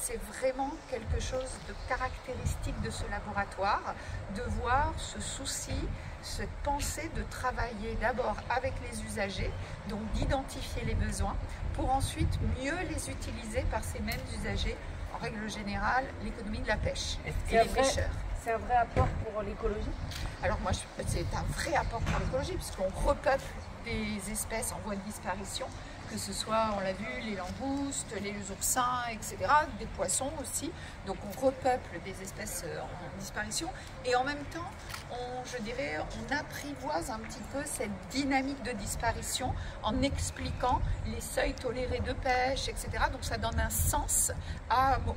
c'est vraiment quelque chose de caractéristique de ce laboratoire, de voir ce souci, cette pensée de travailler d'abord avec les usagers, donc d'identifier les besoins, pour ensuite mieux les utiliser par ces mêmes usagers, en règle générale, l'économie de la pêche et les pêcheurs. C'est un vrai apport pour l'écologie? Alors moi, c'est un vrai apport pour l'écologie, puisqu'on repeuple des espèces en voie de disparition, que ce soit, on l'a vu, les langoustes, les oursins, etc., des poissons aussi. Donc on repeuple des espèces en disparition et en même temps, on apprivoise un petit peu cette dynamique de disparition en expliquant les seuils tolérés de pêche, etc. Donc ça donne un sens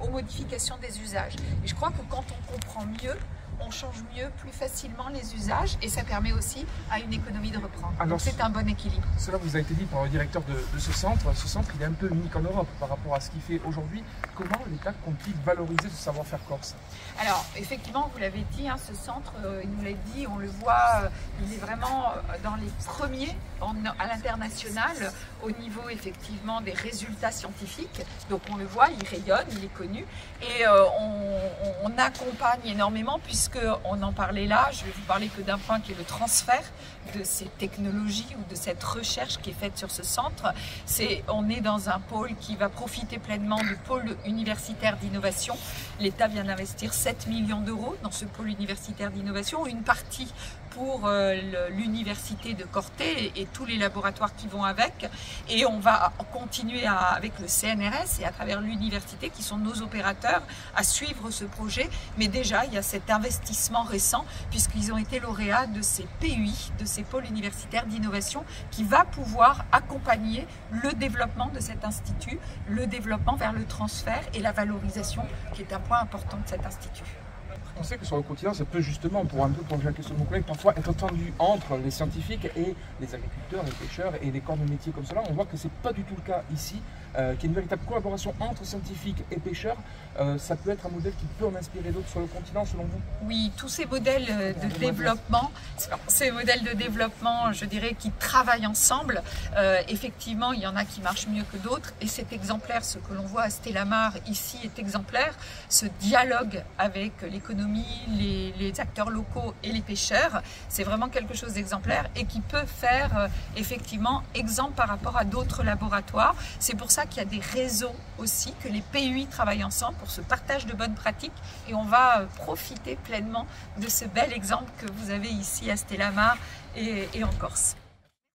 aux modifications des usages. Et je crois que quand on comprend mieux, on change mieux, plus facilement les usages et ça permet aussi à une économie de reprendre. Donc c'est un bon équilibre. Cela vous a été dit par le directeur de ce centre. Ce centre, il est un peu unique en Europe par rapport à ce qu'il fait aujourd'hui. Comment l'État compte-t-il valoriser ce savoir-faire corse? Alors effectivement, vous l'avez dit, ce centre, il nous l'a dit, on le voit, il est vraiment dans les premiers à l'international au niveau effectivement des résultats scientifiques. Donc on le voit, il rayonne, il est connu et on accompagne énormément puisqu'on en parlait là. Je vais vous parler que d'un point qui est le transfert de ces technologies ou de cette recherche qui est faite sur ce centre. On est dans un pôle qui va profiter pleinement du pôle universitaire d'innovation. L'État vient d'investir 7 millions d'euros dans ce pôle universitaire d'innovation, une partie pour l'université de Corté et tous les laboratoires qui vont avec. Et on va continuer avec le CNRS et à travers l'université qui sont nos opérateurs à suivre ce projet. Mais déjà, il y a cet investissement récent puisqu'ils ont été lauréats de ces PUI, de ces pôles universitaires d'innovation qui va pouvoir accompagner le développement de cet institut, le développement vers le transfert et la valorisation qui est un point important de cet institut. On sait que sur le quotidien, ça peut justement, pour un peu prolonger la question de mon collègue, parfois être tendu entre les scientifiques et les agriculteurs, les pêcheurs et les corps de métier comme cela. On voit que ce n'est pas du tout le cas ici, qu'il y a une véritable collaboration entre scientifiques et pêcheurs. Ça peut être un modèle qui peut en inspirer d'autres sur le continent, selon vous? Oui, tous ces modèles de développement, je dirais, qui travaillent ensemble, effectivement, il y en a qui marchent mieux que d'autres et c'est exemplaire. Ce que l'on voit à Stellamar ici est exemplaire. Ce dialogue avec l'économie, les acteurs locaux et les pêcheurs, c'est vraiment quelque chose d'exemplaire et qui peut faire effectivement exemple par rapport à d'autres laboratoires. C'est pour ça qu'il y a des réseaux aussi, que les PUI travaillent ensemble pour ce partage de bonnes pratiques et on va profiter pleinement de ce bel exemple que vous avez ici à Stellamar et en Corse.